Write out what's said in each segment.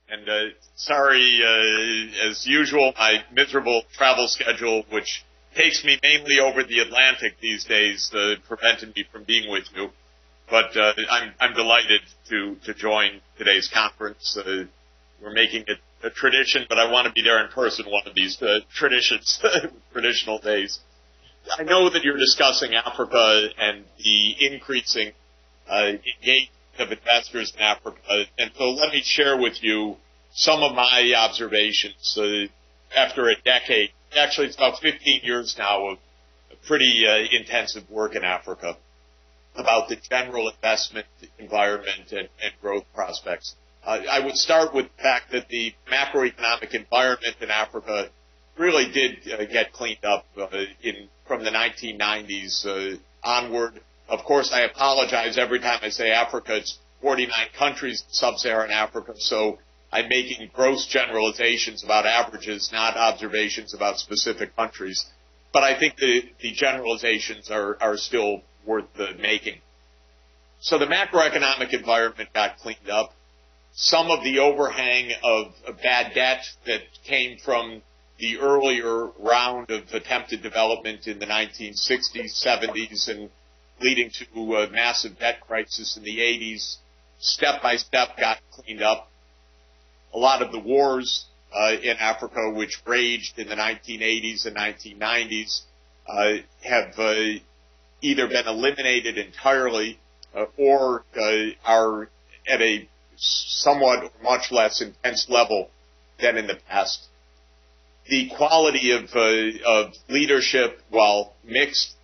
And sorry, as usual, my miserable travel schedule, which takes me mainly over the Atlantic these days, prevented me from being with you. But I'm delighted to join today's conference. We're making it a tradition, but I want to be there in person one of these traditional days. I know that you're discussing Africa and the increasing engagement of investors in Africa, and so let me share with you some of my observations after a decade. Actually, it's about 15 years now of pretty intensive work in Africa about the general investment environment and growth prospects. I would start with the fact that the macroeconomic environment in Africa really did get cleaned up from the 1990s onward. Of course, I apologize every time I say Africa. It's 49 countries in sub-Saharan Africa, so I'm making gross generalizations about averages, not observations about specific countries. But I think the generalizations are still worth making. So the macroeconomic environment got cleaned up. Some of the overhang of bad debt that came from the earlier round of attempted development in the 1960s, 70s, and leading to a massive debt crisis in the 80s, step by step got cleaned up. A lot of the wars in Africa, which raged in the 1980s and 1990s, have either been eliminated entirely or are at a somewhat much less intense level than in the past. The quality of leadership, while mixed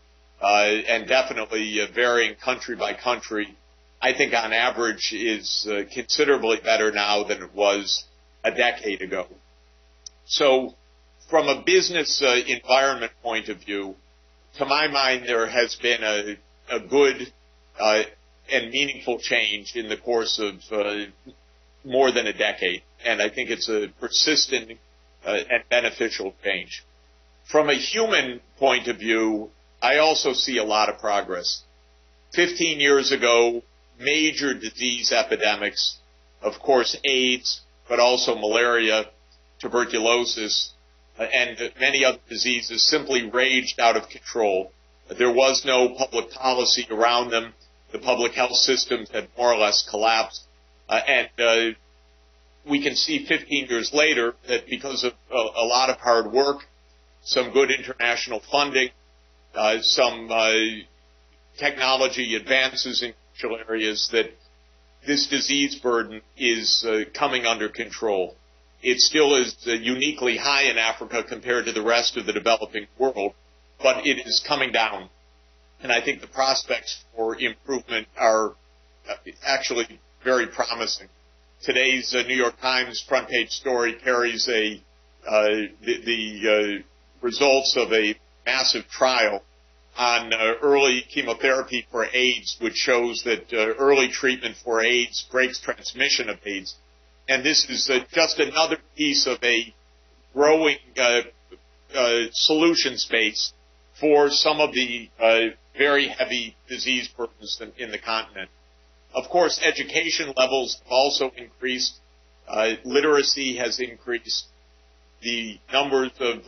and definitely varying country by country, I think on average is considerably better now than it was a decade ago. So from a business environment point of view, to my mind, there has been a good and meaningful change in the course of more than a decade, and I think it's a persistent and beneficial change. From a human point of view, I also see a lot of progress. 15 years ago, major disease epidemics, of course AIDS, but also malaria, tuberculosis, and many other diseases simply raged out of control. There was no public policy around them. The public health systems had more or less collapsed. And we can see 15 years later that because of a lot of hard work, some good international funding, some technology advances in crucial areas, that this disease burden is coming under control. It still is uniquely high in Africa compared to the rest of the developing world, but it is coming down. And I think the prospects for improvement are actually very promising. Today's New York Times front page story carries the results of a massive trial on early chemotherapy for AIDS, which shows that early treatment for AIDS breaks transmission of AIDS. And this is just another piece of a growing solution space for some of the very heavy disease burdens in the continent. Of course, education levels have also increased. Literacy has increased. The numbers of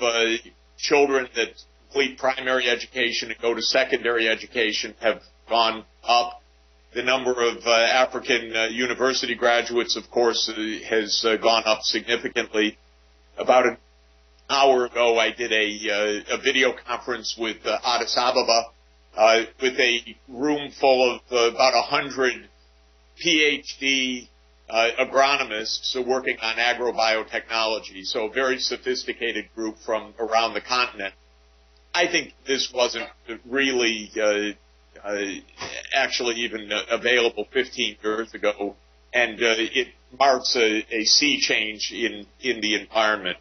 children that complete primary education and go to secondary education have gone up. The number of African university graduates, of course, has gone up significantly. About an hour ago, I did a video conference with Addis Ababa with a room full of about 100 PhD agronomists working on agrobiotechnology, so a very sophisticated group from around the continent. I think this wasn't really actually even available 15 years ago, and it marks a sea change in the environment.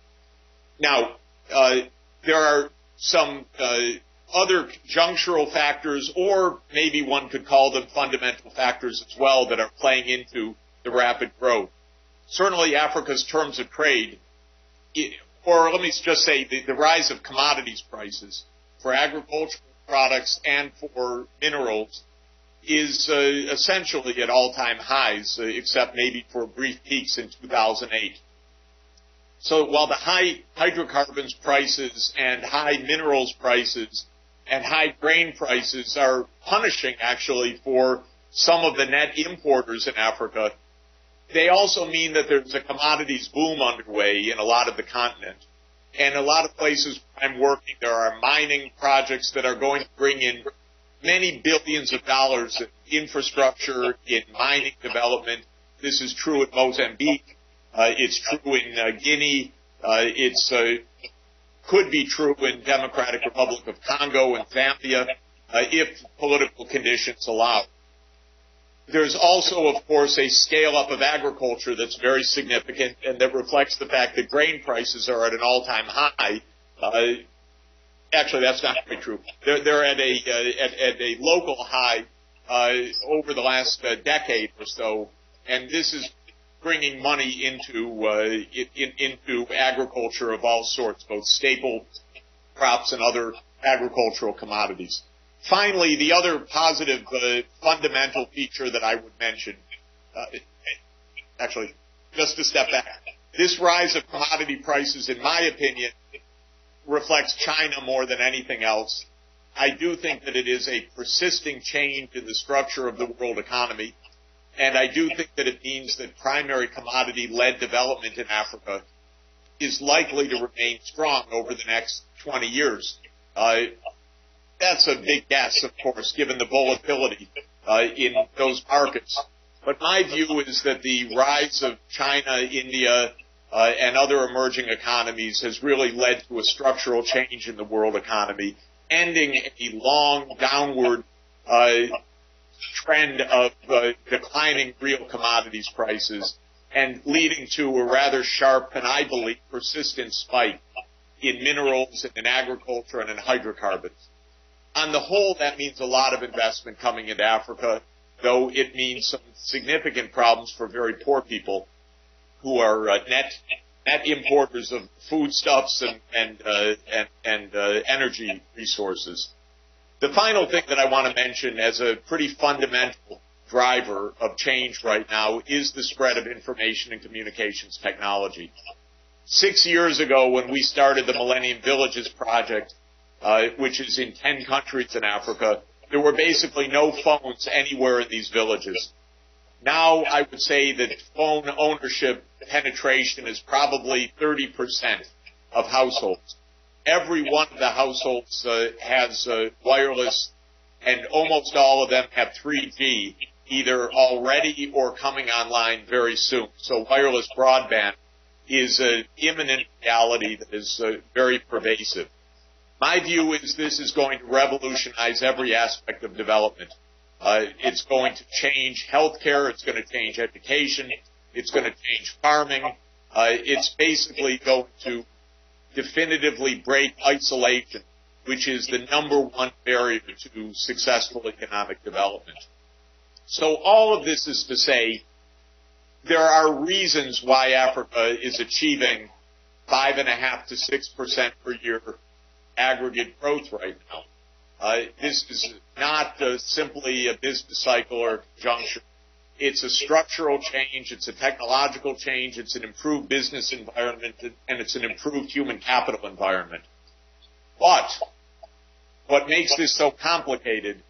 Now, there are some other conjunctural factors, or maybe one could call them fundamental factors as well, that are playing into the rapid growth. Certainly Africa's terms of trade, or let me just say the rise of commodities prices for agricultural products and for minerals, is essentially at all-time highs, except maybe for brief peaks in 2008. So while the high hydrocarbons prices and high minerals prices and high grain prices are punishing actually for some of the net importers in Africa, they also mean that there's a commodities boom underway in a lot of the continent. And a lot of places where I'm working, there are mining projects that are going to bring in many billions of dollars in infrastructure, in mining development. This is true in Mozambique. It's true in Guinea. Could be true in Democratic Republic of Congo and Zambia, if political conditions allow. There's also, of course, a scale-up of agriculture that's very significant and that reflects the fact that grain prices are at an all-time high. Actually, that's not quite true. They're at a local high over the last decade or so, and this is bringing money into agriculture of all sorts, both staple crops and other agricultural commodities. Finally, the other positive fundamental feature that I would mention, actually, just to step back, this rise of commodity prices, in my opinion, reflects China more than anything else. I do think that it is a persisting change in the structure of the world economy, and I do think that it means that primary commodity-led development in Africa is likely to remain strong over the next 20 years. That's a big guess, of course, given the volatility in those markets. But my view is that the rise of China, India, and other emerging economies has really led to a structural change in the world economy, ending a long downward trend of declining real commodities prices and leading to a rather sharp and, I believe, persistent spike in minerals and in agriculture and in hydrocarbons. On the whole, that means a lot of investment coming into Africa, though it means some significant problems for very poor people who are net importers of foodstuffs and energy resources. The final thing that I want to mention as a pretty fundamental driver of change right now is the spread of information and communications technology. 6 years ago, when we started the Millennium Villages Project, which is in 10 countries in Africa, there were basically no phones anywhere in these villages. Now I would say that phone ownership penetration is probably 30% of households. Every one of the households has wireless, and almost all of them have 3G, either already or coming online very soon. So wireless broadband is an imminent reality that is very pervasive. My view is this is going to revolutionize every aspect of development. It's going to change healthcare. It's going to change education. It's going to change farming. It's basically going to definitively break isolation, which is the number one barrier to successful economic development. So all of this is to say there are reasons why Africa is achieving 5.5% to 6% per year aggregate growth right now. This is not simply a business cycle or a conjuncture. It's a structural change, it's a technological change, it's an improved business environment, and it's an improved human capital environment. But what makes this so complicated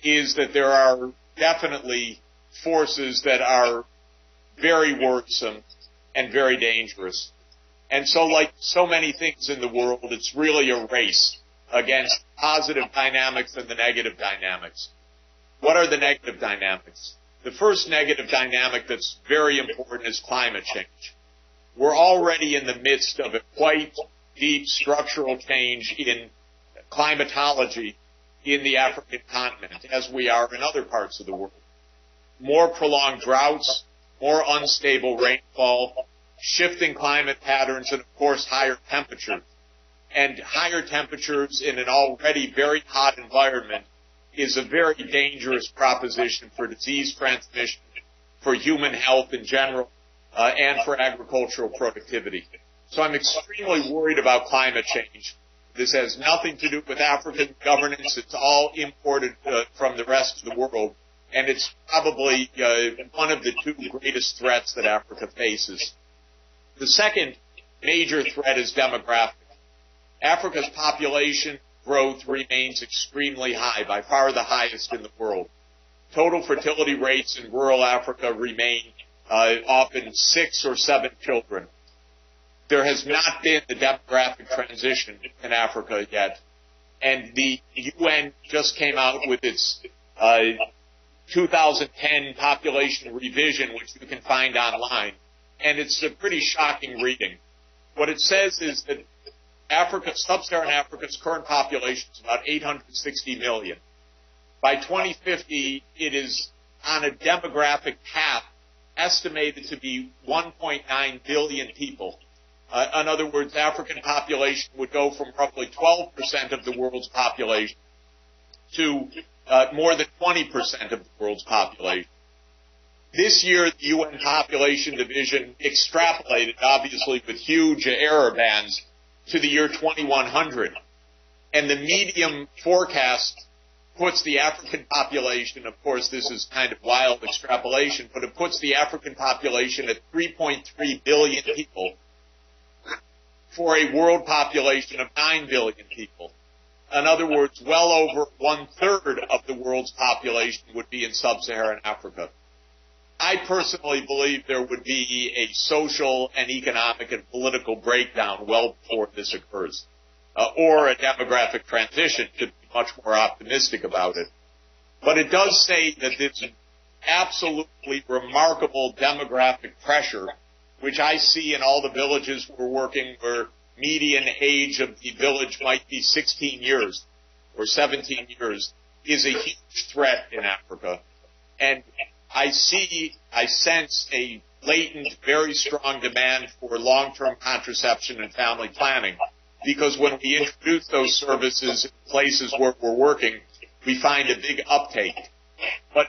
is that there are definitely forces that are very worrisome and very dangerous. And so, like so many things in the world, it's really a race against positive dynamics and the negative dynamics. What are the negative dynamics? The first negative dynamic that's very important is climate change. We're already in the midst of a quite deep structural change in climatology in the African continent, as we are in other parts of the world. More prolonged droughts, more unstable rainfall, shifting climate patterns, and, of course, higher temperatures. And higher temperatures in an already very hot environment is a very dangerous proposition for disease transmission, for human health in general, and for agricultural productivity. So I'm extremely worried about climate change. This has nothing to do with African governance. It's all imported from the rest of the world. and it's probably one of the two greatest threats that Africa faces. The second major threat is demographic. Africa's population growth remains extremely high, by far the highest in the world. Total fertility rates in rural Africa remain often 6 or 7 children. There has not been the demographic transition in Africa yet, and the UN just came out with its 2010 population revision, which you can find online, and it's a pretty shocking reading. What it says is that sub-Saharan Africa's current population is about 860 million. By 2050, it is on a demographic path estimated to be 1.9 billion people. In other words, African population would go from roughly 12% of the world's population to more than 20% of the world's population. This year, the UN Population Division extrapolated, obviously with huge error bands, to the year 2100. And the medium forecast puts the African population, of course this is kind of wild extrapolation, but it puts the African population at 3.3 billion people for a world population of 9 billion people. In other words, well over 1/3 of the world's population would be in sub-Saharan Africa. I personally believe there would be a social and economic and political breakdown well before this occurs, or a demographic transition, to be much more optimistic about it. But it does say that this absolutely remarkable demographic pressure, which I see in all the villages we're working, where median age of the village might be 16 years or 17 years, is a huge threat in Africa. And I sense a latent, very strong demand for long-term contraception and family planning, because when we introduce those services in places where we're working, we find a big uptake. But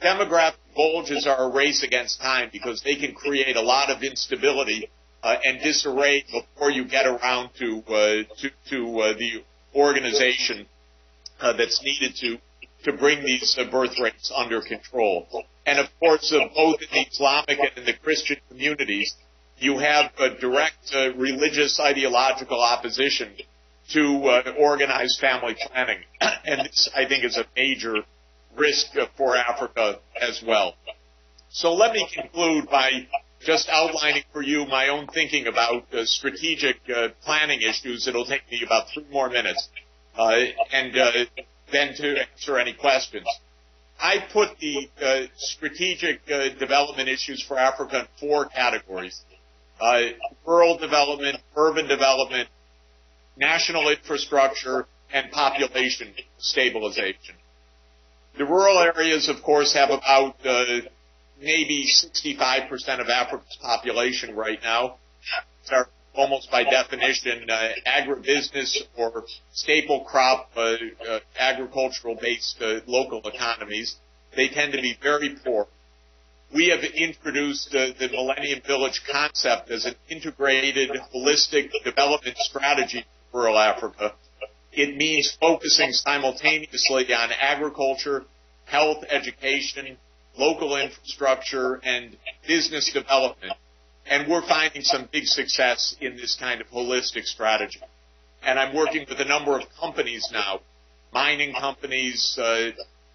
demographic bulges are a race against time, because they can create a lot of instability and disarray before you get around to the organization that's needed to bring these birth rates under control. And of course, both in the Islamic and in the Christian communities, you have a direct religious ideological opposition to organized family planning. And this, I think, is a major risk for Africa as well. So let me conclude by just outlining for you my own thinking about strategic planning issues. It'll take me about 3 more minutes, and then to answer any questions. I put the strategic development issues for Africa in 4 categories: rural development, urban development, national infrastructure, and population stabilization. The rural areas, of course, have about maybe 65% of Africa's population right now. Are almost by definition agribusiness or staple crop agricultural-based local economies. They tend to be very poor. We have introduced the Millennium Village concept as an integrated, holistic development strategy for rural Africa. It means focusing simultaneously on agriculture, health, education, local infrastructure, and business development. And we're finding some big success in this kind of holistic strategy. And I'm working with a number of companies now, mining companies,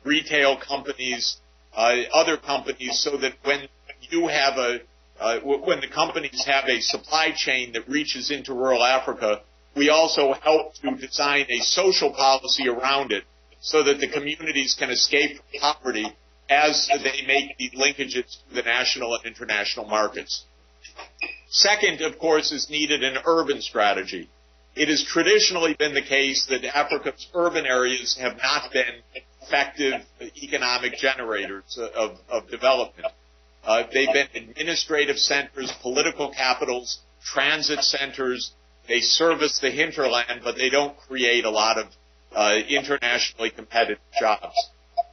retail companies, other companies, so that when you have when the companies have a supply chain that reaches into rural Africa, we also help to design a social policy around it so that the communities can escape from poverty as they make the linkages to the national and international markets. Second, of course, is needed an urban strategy. It has traditionally been the case that Africa's urban areas have not been effective economic generators of development. They've been administrative centers, political capitals, transit centers. They service the hinterland, but they don't create a lot of internationally competitive jobs.